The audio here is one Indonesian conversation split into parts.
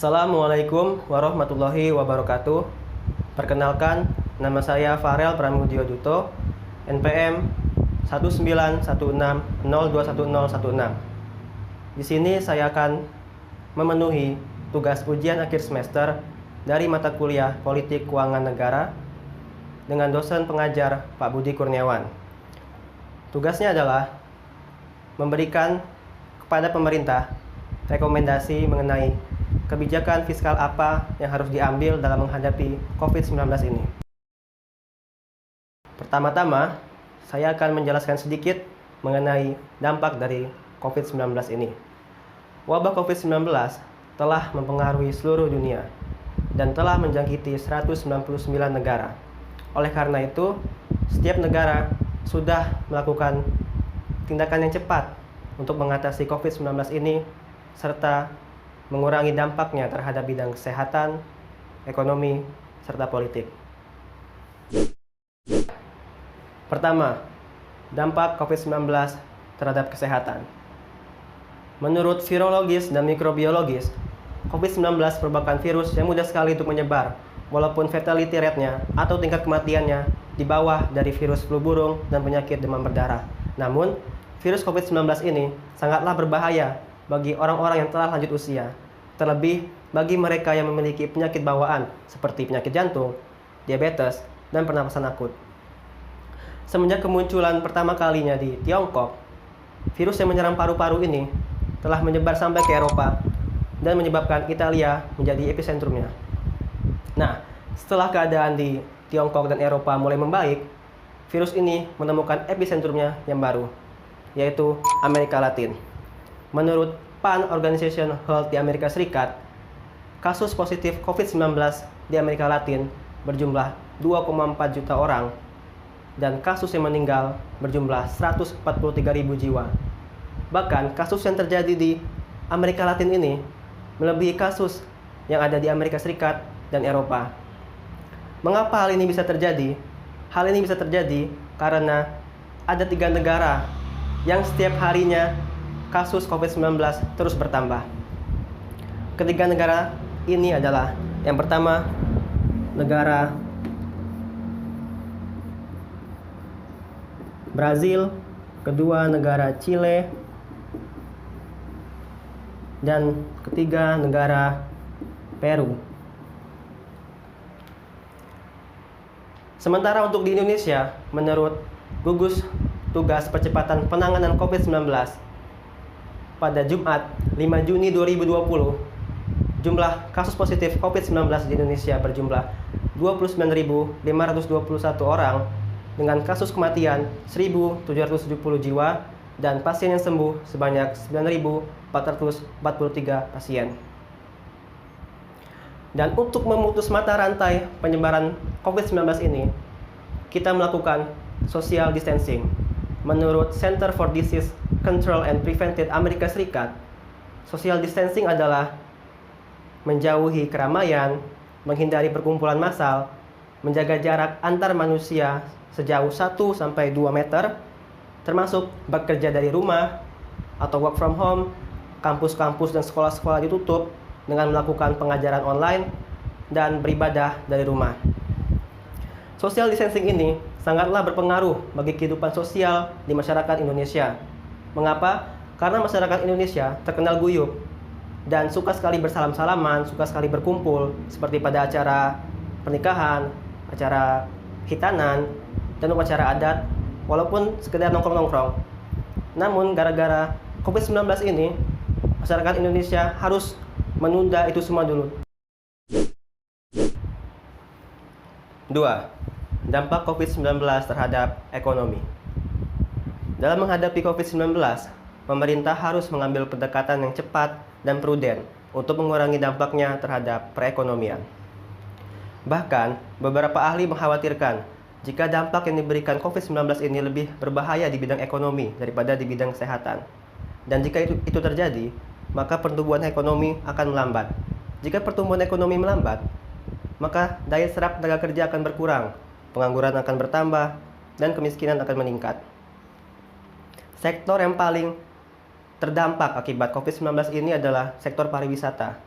Assalamualaikum warahmatullahi wabarakatuh. Perkenalkan, nama saya Farel Pramudio Duto, NPM 19160211016. Di sini saya akan memenuhi tugas ujian akhir semester dari mata kuliah Politik Keuangan Negara dengan dosen pengajar Pak Budi Kurniawan. Tugasnya adalah memberikan kepada pemerintah rekomendasi mengenai kebijakan fiskal apa yang harus diambil dalam menghadapi COVID-19 ini. Pertama-tama, saya akan menjelaskan sedikit mengenai dampak dari COVID-19 ini. Wabah COVID-19 telah mempengaruhi seluruh dunia dan telah menjangkiti 199 negara. Oleh karena itu, setiap negara sudah melakukan tindakan yang cepat untuk mengatasi COVID-19 ini serta mengurangi dampaknya terhadap bidang kesehatan, ekonomi, serta politik. Pertama, dampak COVID-19 terhadap kesehatan. Menurut virologis dan mikrobiologis, COVID-19 merupakan virus yang mudah sekali untuk menyebar, walaupun fatality rate-nya atau tingkat kematiannya di bawah dari virus flu burung dan penyakit demam berdarah. Namun, virus COVID-19 ini sangatlah berbahaya bagi orang-orang yang telah lanjut usia, terlebih bagi mereka yang memiliki penyakit bawaan seperti penyakit jantung, diabetes, dan pernapasan akut. Semenjak kemunculan pertama kalinya di Tiongkok, virus yang menyerang paru-paru ini telah menyebar sampai ke Eropa dan menyebabkan Italia menjadi episentrumnya. Nah, setelah keadaan di Tiongkok dan Eropa mulai membaik, virus ini menemukan episentrumnya yang baru, yaitu Amerika Latin. Menurut Pan Organization Health di Amerika Serikat, kasus positif COVID-19 di Amerika Latin berjumlah 2,4 juta orang dan kasus yang meninggal berjumlah 143.000 jiwa. Bahkan kasus yang terjadi di Amerika Latin ini melebihi kasus yang ada di Amerika Serikat dan Eropa. Mengapa hal ini bisa terjadi? Hal ini bisa terjadi karena ada 3 negara yang setiap harinya kasus COVID-19 terus bertambah. Ketiga negara ini adalah yang pertama, negara Brazil, kedua negara Chile, dan ketiga negara Peru. Sementara untuk di Indonesia, menurut gugus tugas percepatan penanganan COVID-19, pada Jumat 5 Juni 2020, jumlah kasus positif COVID-19 di Indonesia berjumlah 29.521 orang dengan kasus kematian 1.770 jiwa dan pasien yang sembuh sebanyak 9.443 pasien. Dan untuk memutus mata rantai penyebaran COVID-19 ini, kita melakukan social distancing. Menurut Center for Disease Control and Prevention Amerika Serikat, social distancing adalah menjauhi keramaian, menghindari perkumpulan massal, menjaga jarak antar manusia sejauh 1-2 meter, termasuk bekerja dari rumah atau work from home, kampus-kampus dan sekolah-sekolah ditutup dengan melakukan pengajaran online, dan beribadah dari rumah. Social distancing ini sangatlah berpengaruh bagi kehidupan sosial di masyarakat Indonesia. Mengapa? Karena masyarakat Indonesia terkenal guyup dan suka sekali bersalam-salaman, suka sekali berkumpul, seperti pada acara pernikahan, acara khitanan, dan upacara adat, walaupun sekedar nongkrong-nongkrong. Namun gara-gara COVID-19 ini, masyarakat Indonesia harus menunda itu semua dulu. 2. Dampak COVID-19 terhadap ekonomi. Dalam menghadapi COVID-19, pemerintah harus mengambil pendekatan yang cepat dan prudent untuk mengurangi dampaknya terhadap perekonomian. Bahkan, beberapa ahli mengkhawatirkan jika dampak yang diberikan COVID-19 ini lebih berbahaya di bidang ekonomi daripada di bidang kesehatan. Dan jika itu terjadi, maka pertumbuhan ekonomi akan melambat. Jika pertumbuhan ekonomi melambat, maka daya serap tenaga kerja akan berkurang, pengangguran akan bertambah, dan kemiskinan akan meningkat. Sektor yang paling terdampak akibat COVID-19 ini adalah sektor pariwisata.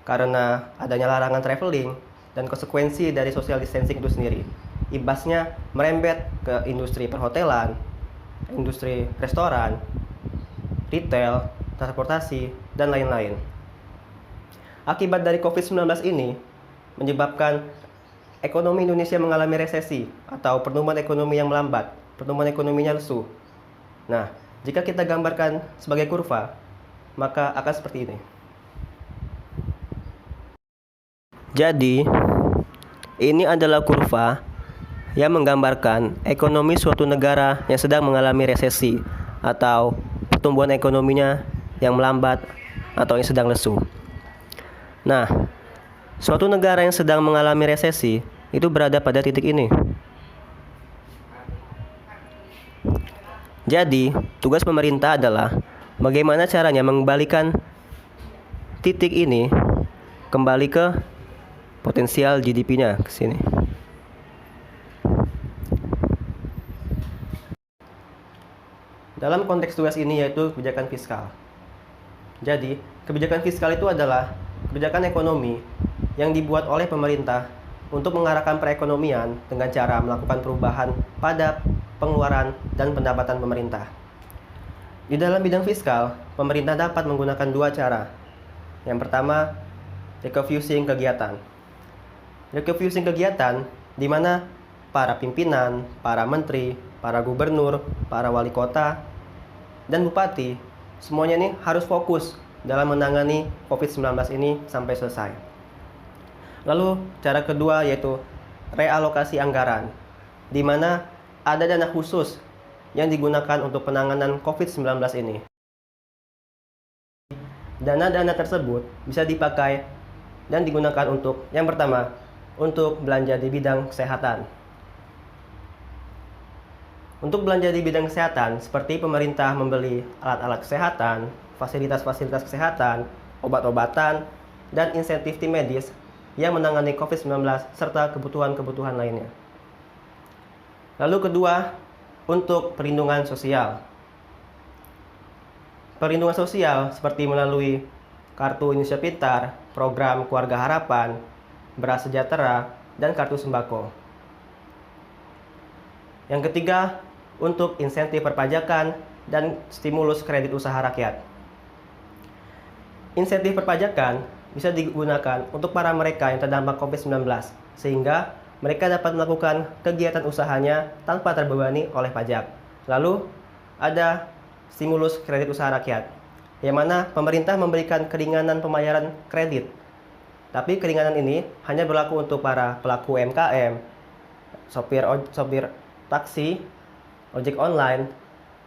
karena adanya larangan traveling dan konsekuensi dari social distancing itu sendiri. Imbasnya merembet ke industri perhotelan, industri restoran, retail, transportasi, dan lain-lain. Akibat dari COVID-19 ini menyebabkan ekonomi Indonesia mengalami resesi atau pertumbuhan ekonomi yang melambat, pertumbuhan ekonominya lesu. Nah, jika kita gambarkan sebagai kurva, maka akan seperti ini. Jadi, ini adalah kurva yang menggambarkan ekonomi suatu negara yang sedang mengalami resesi atau pertumbuhan ekonominya yang melambat atau yang sedang lesu. Nah, suatu negara yang sedang mengalami resesi itu berada pada titik ini. Jadi, tugas pemerintah adalah bagaimana caranya mengembalikan titik ini kembali ke potensial GDP-nya ke sini. Dalam konteks tugas ini yaitu kebijakan fiskal. Jadi, kebijakan fiskal itu adalah kebijakan ekonomi yang dibuat oleh pemerintah untuk mengarahkan perekonomian dengan cara melakukan perubahan pada pengeluaran dan pendapatan pemerintah. Di dalam bidang fiskal, pemerintah dapat menggunakan dua cara. Yang pertama, refocusing kegiatan. Refocusing kegiatan di mana para pimpinan, para menteri, para gubernur, para wali kota, dan bupati semuanya ini harus fokus dalam menangani COVID-19 ini sampai selesai. Lalu cara kedua yaitu realokasi anggaran, di mana ada dana khusus yang digunakan untuk penanganan COVID-19 ini. Dana-dana tersebut bisa dipakai dan digunakan untuk yang pertama, untuk belanja di bidang kesehatan. Untuk belanja di bidang kesehatan, seperti pemerintah membeli alat-alat kesehatan, fasilitas-fasilitas kesehatan, obat-obatan, dan insentif tim medis yang menangani COVID-19 serta kebutuhan-kebutuhan lainnya. Lalu kedua, untuk perlindungan sosial. Perlindungan sosial seperti melalui Kartu Indonesia Pintar, program Keluarga Harapan, Beras Sejahtera, dan Kartu Sembako. Yang ketiga, untuk insentif perpajakan dan stimulus kredit usaha rakyat. Insentif perpajakan bisa digunakan untuk para mereka yang terdampak COVID-19, sehingga mereka dapat melakukan kegiatan usahanya tanpa terbebani oleh pajak. Lalu, ada stimulus kredit usaha rakyat, yang mana pemerintah memberikan keringanan pembayaran kredit. Tapi keringanan ini hanya berlaku untuk para pelaku UMKM, sopir taksi, ojek online,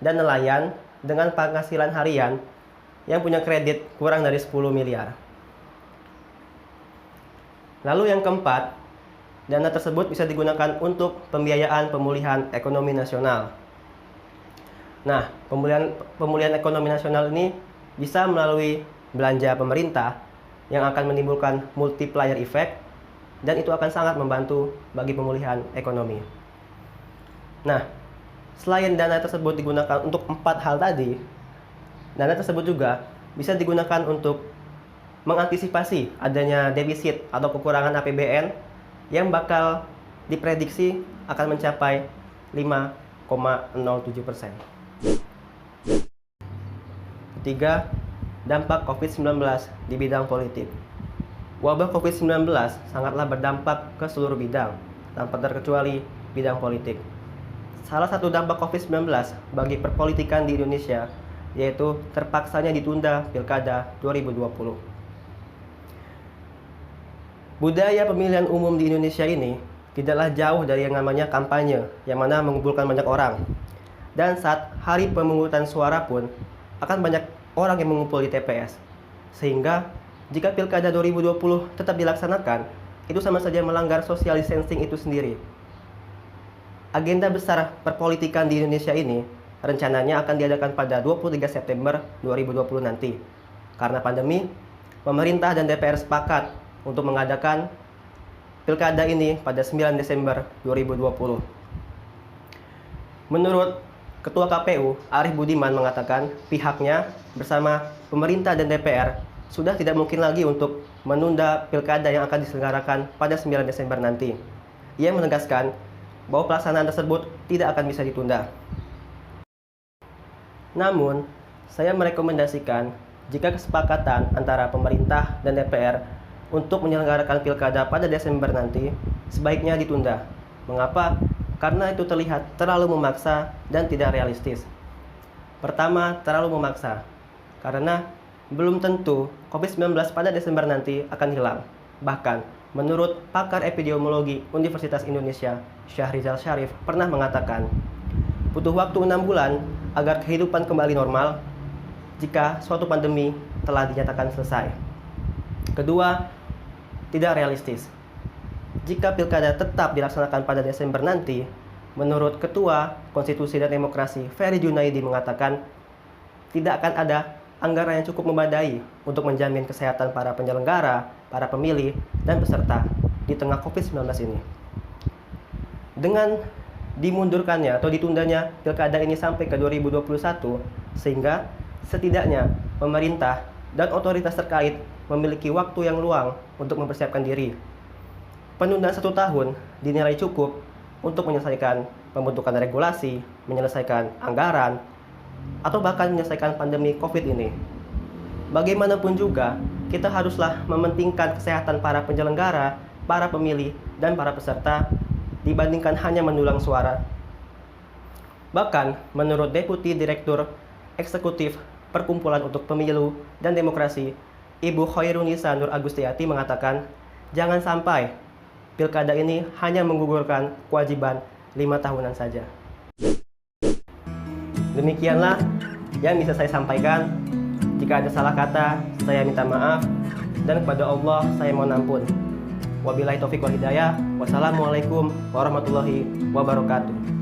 dan nelayan dengan penghasilan harian yang punya kredit kurang dari 10 miliar. Lalu yang keempat, dana tersebut bisa digunakan untuk pembiayaan pemulihan ekonomi nasional. Nah, pemulihan ekonomi nasional ini bisa melalui belanja pemerintah yang akan menimbulkan multiplier effect, dan itu akan sangat membantu bagi pemulihan ekonomi. Nah, selain dana tersebut digunakan untuk 4 hal tadi, dana tersebut juga bisa digunakan untuk mengantisipasi adanya defisit atau kekurangan APBN yang bakal diprediksi akan mencapai 5,07%. Ketiga, dampak COVID-19 di bidang politik. Wabah COVID-19 sangatlah berdampak ke seluruh bidang, tanpa terkecuali bidang politik. Salah satu dampak COVID-19 bagi perpolitikan di Indonesia yaitu terpaksanya ditunda Pilkada 2020. Budaya pemilihan umum di Indonesia ini tidaklah jauh dari yang namanya kampanye, yang mana mengumpulkan banyak orang. Dan saat hari pemungutan suara pun akan banyak orang yang mengumpul di TPS. Sehingga jika Pilkada 2020 tetap dilaksanakan, itu sama saja melanggar social distancing itu sendiri. Agenda besar perpolitikan di Indonesia ini rencananya akan diadakan pada 23 September 2020 nanti. Karena pandemi, pemerintah dan DPR sepakat untuk mengadakan Pilkada ini pada 9 Desember 2020. Menurut Ketua KPU, Arief Budiman mengatakan pihaknya bersama pemerintah dan DPR sudah tidak mungkin lagi untuk menunda pilkada yang akan diselenggarakan pada 9 Desember nanti. Ia menegaskan bahwa pelaksanaan tersebut tidak akan bisa ditunda. Namun, saya merekomendasikan jika kesepakatan antara pemerintah dan DPR untuk menyelenggarakan pilkada pada Desember nanti sebaiknya ditunda. Mengapa? Karena itu terlihat terlalu memaksa dan tidak realistis. Pertama, terlalu memaksa. Karena belum tentu COVID-19 pada Desember nanti akan hilang. Bahkan, menurut pakar epidemiologi Universitas Indonesia, Syahrizal Syarif pernah mengatakan, butuh waktu 6 bulan agar kehidupan kembali normal jika suatu pandemi telah dinyatakan selesai. Kedua, tidak realistis. Jika pilkada tetap dilaksanakan pada Desember nanti, menurut Ketua Konstitusi dan Demokrasi Ferry Junaidi mengatakan, tidak akan ada anggaran yang cukup memadai untuk menjamin kesehatan para penyelenggara, para pemilih, dan peserta di tengah COVID-19 ini. Dengan dimundurkannya atau ditundanya pilkada ini sampai ke 2021, sehingga setidaknya pemerintah dan otoritas terkait memiliki waktu yang luang untuk mempersiapkan diri. Penundaan 1 tahun dinilai cukup untuk menyelesaikan pembentukan regulasi, menyelesaikan anggaran, atau bahkan menyelesaikan pandemi COVID ini. Bagaimanapun juga, kita haruslah mementingkan kesehatan para penyelenggara, para pemilih, dan para peserta dibandingkan hanya mendulang suara. Bahkan, menurut Deputi Direktur Eksekutif Perkumpulan untuk Pemilu dan Demokrasi, Ibu Khairunisa Nur Agustiati mengatakan, jangan sampai pilkada ini hanya menggugurkan kewajiban 5 tahunan saja. Demikianlah yang bisa saya sampaikan. Jika ada salah kata, saya minta maaf. Dan kepada Allah, saya mohon ampun. Wabillahi taufiq wal hidayah. Wassalamualaikum warahmatullahi wabarakatuh.